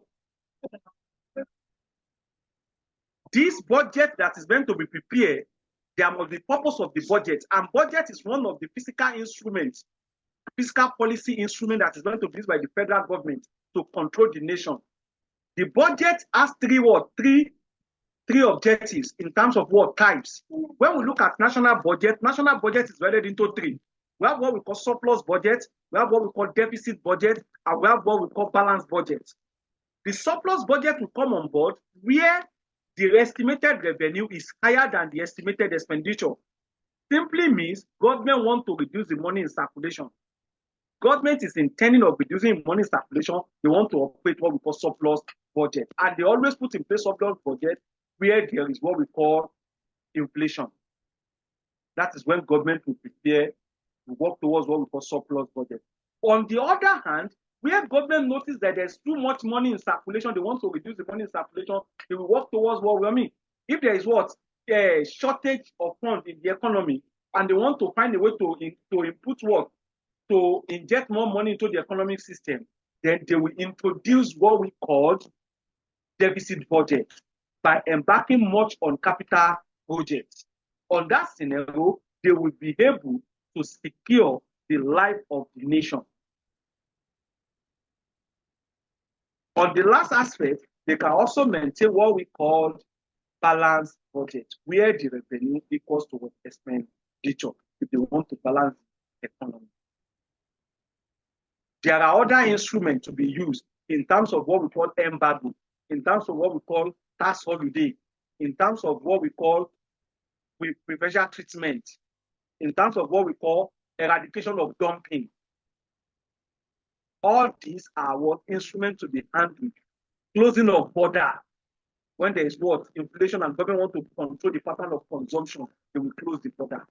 This budget that is meant to be prepared, there must be purpose of the budget, and budget is one of the fiscal instruments, fiscal policy instrument that is meant to be used by the federal government to control the nation. The budget has three objectives in terms of what types. When we look at national budget is divided into three. We have what we call surplus budget, we have what we call deficit budget, and we have what we call balanced budget. The surplus budget will come on board where the estimated revenue is higher than the estimated expenditure. Simply means government wants to reduce the money in circulation. Government is intending of reducing money in circulation. They want to operate what we call surplus budget. And they always put in place surplus budget where there is what we call inflation. That is when government will prepare to work towards what we call surplus budget. On the other hand, Where government notice that there's too much money in circulation, they want to reduce the money in circulation, they will work towards what we mean. If there is what a shortage of funds in the economy, and they want to find a way to input what to inject more money into the economic system, then they will introduce what we call deficit budget by embarking much on capital projects. On that scenario, they will be able to secure the life of the nation. On the last aspect, they can also maintain what we call balanced budget, where the revenue equals to what expenditure if they want to balance the economy. There are other instruments to be used in terms of what we call embargo, in terms of what we call tax holiday, in terms of what we call preferential treatment, in terms of what we call eradication of dumping. All these are what instruments to be handled. Closing of border. When there is what inflation and government want to control the pattern of consumption, they will close the border.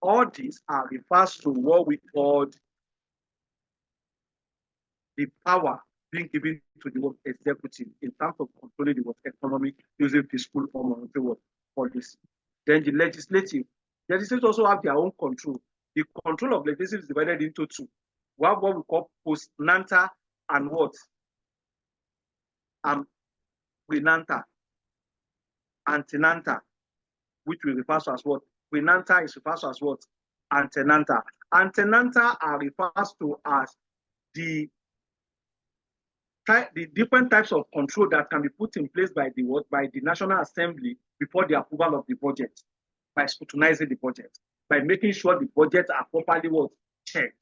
All these are refers to what we call the power being given to the executive in terms of controlling the economy using fiscal or monetary policy. Then the legislative also have their own control. The control of legislative is divided into two. We have what we call postnata and what? Prenata. Antenata, which we refer to as what? Prenata is referred to as what? Antenata. Antenata are referred to as the different types of control that can be put in place by the National Assembly before the approval of the budget, by scrutinizing the budget, by making sure the budgets are properly checked.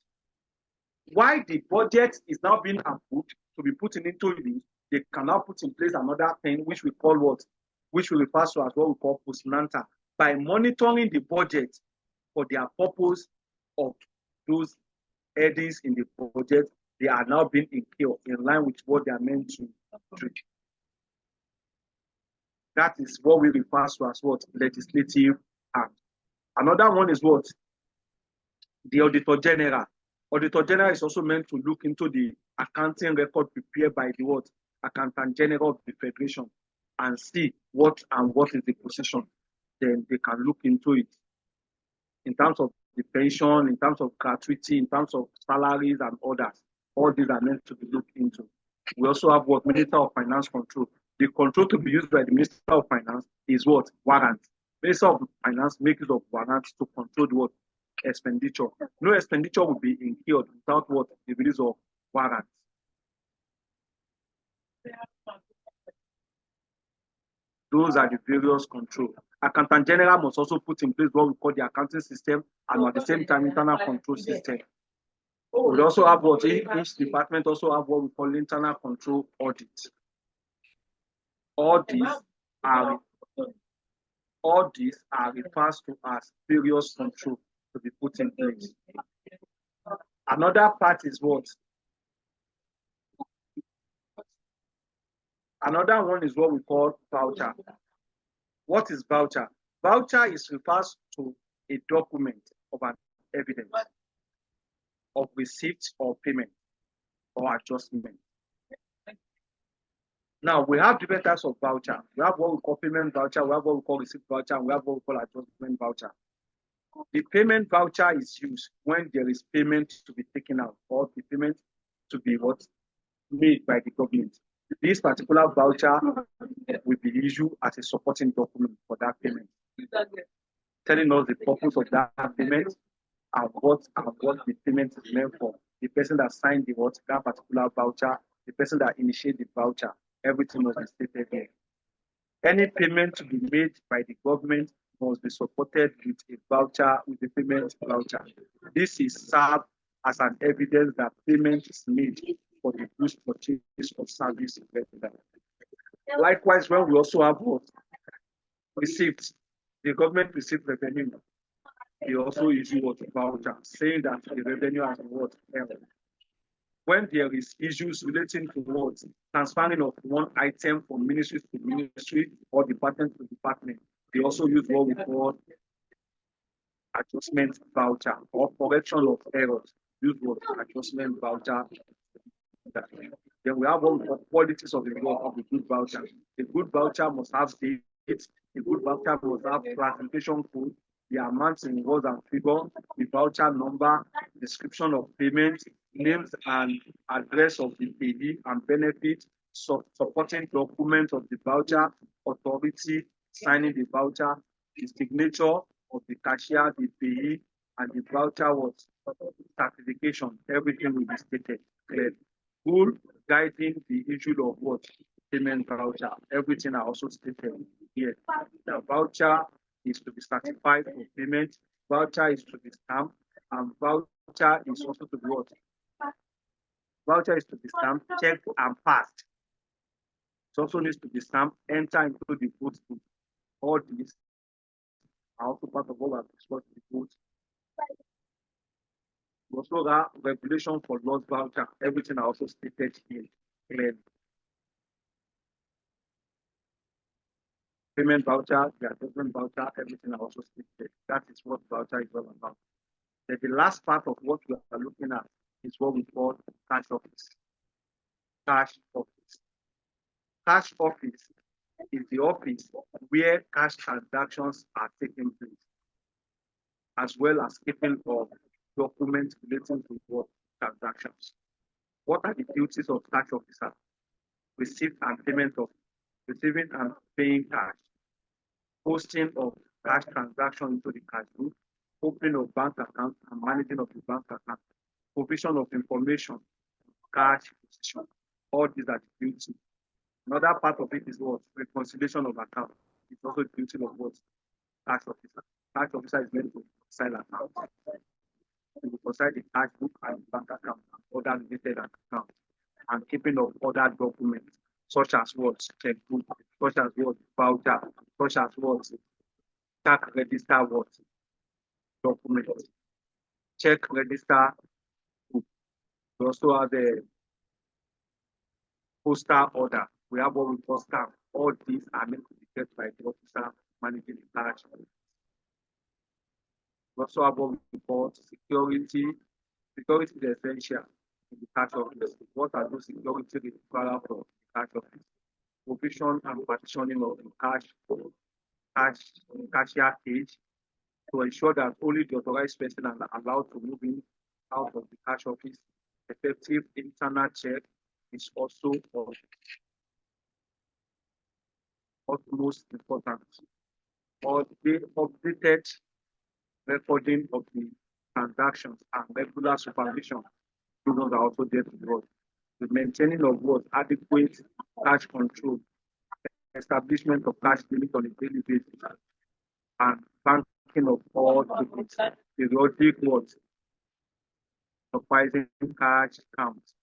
Why the budget is now being approved to be put into use, they can now put in place another thing which we call what? Which we refer to as what we call postnata, by monitoring the budget for their purpose of those headings in the budget. They are now being incurred in line with what they are meant to do. That is what we refer to as what? Legislative act. Another one is what? The Auditor General. Auditor General is also meant to look into the accounting record prepared by the what? Accountant General of the Federation and see what is the position. Then they can look into it in terms of the pension, in terms of gratuity, in terms of salaries and others. All these are meant to be looked into. We also have what? Minister of Finance control. The control to be used by the Minister of Finance is what? Warrant. Minister of Finance makes use of warrants to control the what? Expenditure. No expenditure will be incurred without what? The release of warrants. Those are the various control. Accountant General must also put in place what we call the accounting system and at the same time internal control system. We also have what each department also have what we call internal control audit. All these are referred to as various control to be put in place. Another part is what? Another one is what we call voucher. What is voucher? Voucher refers to a document of an evidence of receipt or payment or adjustment. Now, we have different types of voucher. We have what we call payment voucher, we have what we call receipt voucher, and we have what we call adjustment voucher. The payment voucher is used when there is payment to be taken out or the payment to be what? Made by the government. This particular voucher will be issued as a supporting document for that payment, telling us the purpose of that payment and what the payment is meant for. The person that signed that particular voucher, the person that initiated the voucher, everything must be stated here. Any payment to be made by the government must be supported with a voucher, with a payment voucher. This is served as an evidence that payment is made for the goods purchase of service. Likewise, when we also have what? Receipts, the government received revenue. They also issue what? Voucher, saying that the revenue has been what? When there is issues relating to what? Transferring of one item from ministry to ministry or department to department, they also use what we call adjustment voucher or correction of errors. use what adjustment voucher. Then we have what we call qualities of the reward of the good voucher. A good voucher must have dates. A good voucher must have classification code, the amounts in words and figure, the voucher number, description of payment, names and address of the payee and benefit, supporting documents of the voucher, authority signing the voucher, the signature of the cashier, the payee, and the voucher was certification. Everything will be stated clearly. Rule guiding the issue of what payment voucher. Everything are also stated here. The voucher is to be certified for payment. Voucher is to be stamped, and voucher is also to be what? Voucher is to be stamped, checked, and passed. It also needs to be stamped, enter into the vote book. All these are also part of what we have discussed in the vote. We also have regulation for lost voucher. Everything are also stated here clearly. Payment voucher, the adjustment voucher, everything are also stated. That is what voucher is all about. Then the last part of what we are looking at is what we call cash office. Cash office. Cash office is the office where cash transactions are taking place, as well as keeping of documents relating to what transactions. What are the duties of cash officer? Receipt and payment of receiving and paying cash, posting of cash transaction into the cash book, opening of bank account and managing of the bank account, provision of information, cash position. All these are the duties. Another part of it is what? Reconciliation of account. It's also the duty of what? Cash officer. Cash officer is meant to reconcile account. To reconcile the cash book and the bank account and other related accounts, and keeping of other documents, such as what? Checkbook, such as what? Voucher, such as what? Tax register what? Documents. Check register book. We also have the postal order. We have what we call stamp. All these are meant to be kept by the officer managing the cash. We also have what we call security. Security is essential in the cash office. What are those security required for the cash office? Provision and partitioning of the cashier cage to ensure that only the authorized person are allowed to move in out of the cash office. Effective internal check is also of utmost importance. Or the updated recording of the transactions and regular supervision. Those are also there to be work. The maintaining of what adequate cash control, establishment of cash limit on a daily basis, and banking of all tickets, periodic what supervising cash counts,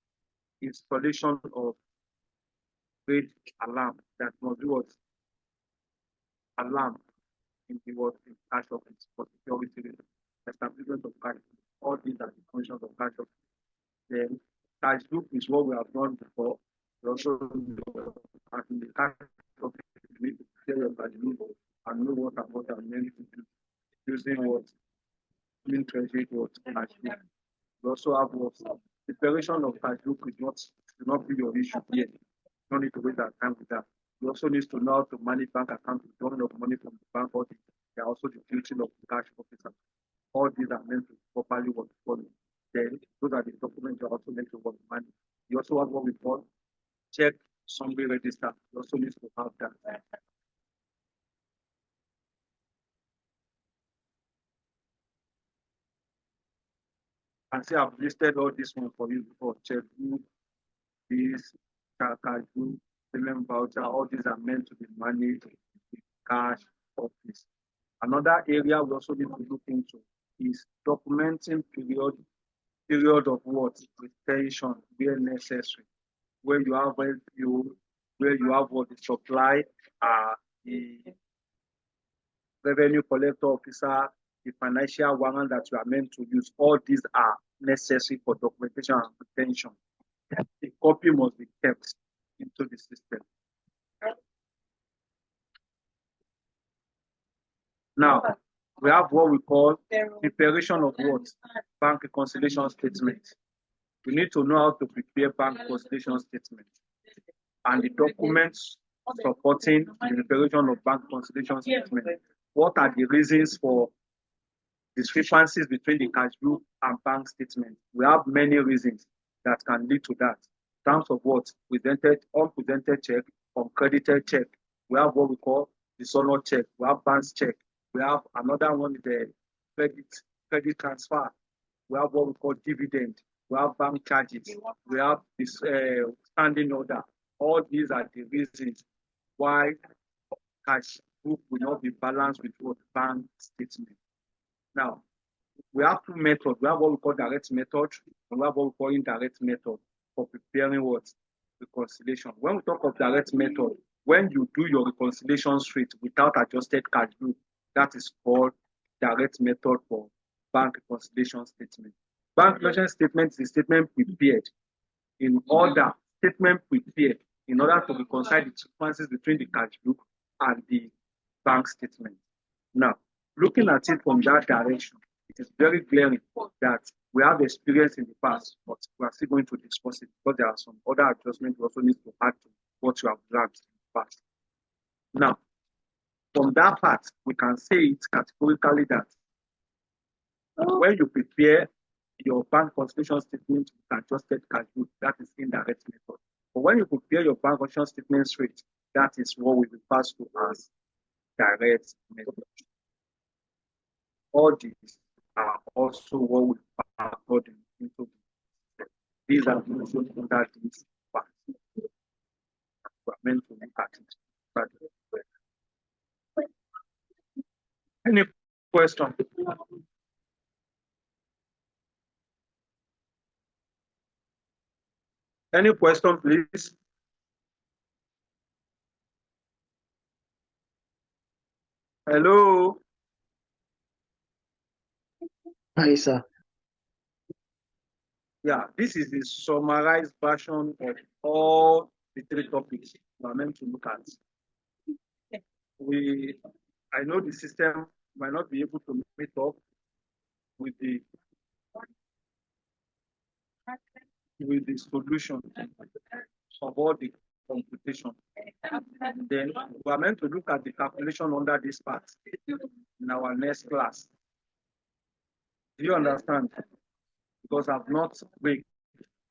installation of great alarm that must do what alarm in the what in cash office for security reasons, establishment of cash. All these are the functions of cash office. Then cash book is what we have done before. We also as in the cash office, you need to clear your cash book and know what and what are meant to do. Using what mean treasury what cash book. We also have what preparation of cash book is not be your issue here. You don't need to waste that time with that. You also need to know how to manage bank account, withdrawing of money from the bank audit. They are also the duty of the cash officer. All these are meant to properly work for you. Then those are the documents you also need to work money. You also have what we call check summary register. You also need to have that. And see, I've listed all this one for you before. Checkbook, this, cash book, payment voucher, all these are meant to be managed with cash office. Another area we also need to look into is documenting period of what retention where necessary, where you have what the supply, the revenue collector officer, the financial warrant that you are meant to use. All these are necessary for documentation and retention. A copy must be kept into the system. Now, we have what we call preparation of what? bank reconciliation statement. You need to know how to prepare bank reconciliation statement and the documents supporting the preparation of bank reconciliation statement. What are the reasons for discrepancies between the cash book and bank statement? We have many reasons that can lead to that. In terms of what? Presented, unpresented check, uncredited check. We have what we call dishonor check. We have bank check. We have another one, the credit transfer. We have what we call dividend. We have bank charges. We have this standing order. All these are the reasons why cash book will not be balanced with what bank statement. Now, we have two methods. We have what we call direct method, and we have what we call indirect method for preparing what? Reconciliation. When we talk of direct method, when you do your reconciliation straight without adjusted cash book, that is called direct method for bank reconciliation statement. Bank reconciliation statement is a statement prepared in order to reconcile the differences between the cash book and the bank statement. Now, looking at it from that direction, it is very glaring that we have experience in the past, but we are still going to discuss it because there are some other adjustments we also need to add to what you have learned in the past. Now, from that part, we can say it categorically that when you prepare your bank reconciliation statement with adjusted cash book, that is indirect method. But when you prepare your bank reconciliation statement straight, that is what we refer to as direct method. All these are also what we are according into. These are also under this part. We are meant to look at it. But any question? Any question, please? Hello? Hi, sir. Yeah, this is the summarized version of all the three topics we are meant to look at. I know the system might not be able to meet up with the solution of all the computation. Then we are meant to look at the calculation under this part in our next class. Do you understand? Because I've not break.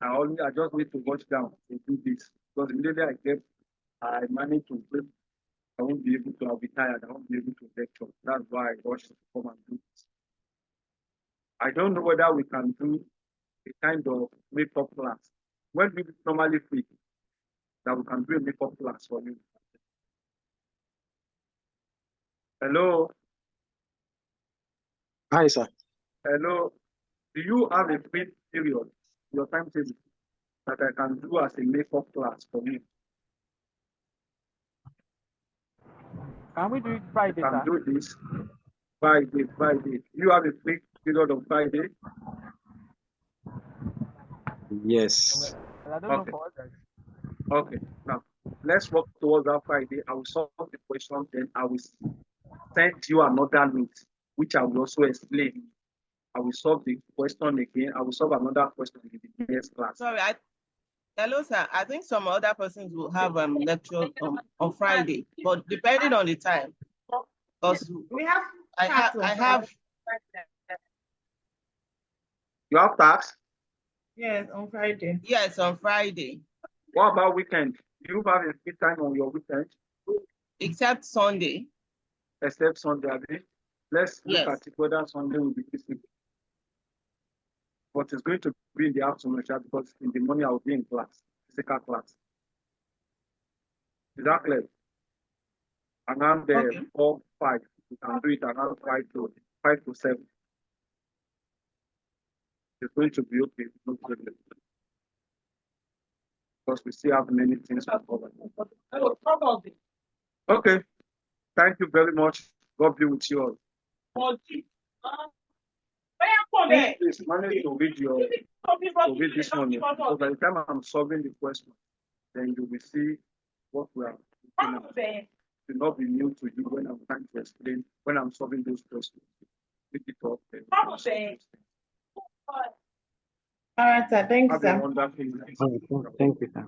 I just need to watch down to do this. Because immediately I manage to break. I won't be able to, I'll be tired. I won't be able to lecture. That's why I rush to come and do this. I don't know whether we can do a kind of makeup class. When we normally free, that we can do a makeup class for you. Hello? Hi, sir. Hello? Do you have a free period, your timetable, that I can do as a makeup class for you? Can we do it Friday, I can sir? do this Friday. You have a free period on Friday? Yes. Well, I don't know for others. Okay. Now, let's work towards that Friday. I will solve the question, then I will send you another note, which I will also explain. I will solve the question again. I will solve another question in the next class. Sorry, hello, sir. I think some other persons will have lecture on Friday, but depending on the time. Because I have. You have tax? Yes, on Friday. Yes, on Friday. What about weekend? Do you have a free time on your weekend? Except Sunday. Except Sunday, let's look at it whether Sunday will be busy. But it's going to be in the afternoon, because in the morning I will be in class, physical class. Is that clear? Around 4, 5. You can do it around 5 to 7. It's going to be okay. No problem. Because we still have many things to cover. Okay. Thank you very much. God be with you all. Please manage to read this one. Because by the time I'm solving the question, then you will see what we are looking at. It will not be new to you when I'm trying to explain, when I'm solving those questions. Pick it up. All right, sir. Thank you, Have a sir. wonderful night. Thank you, sir.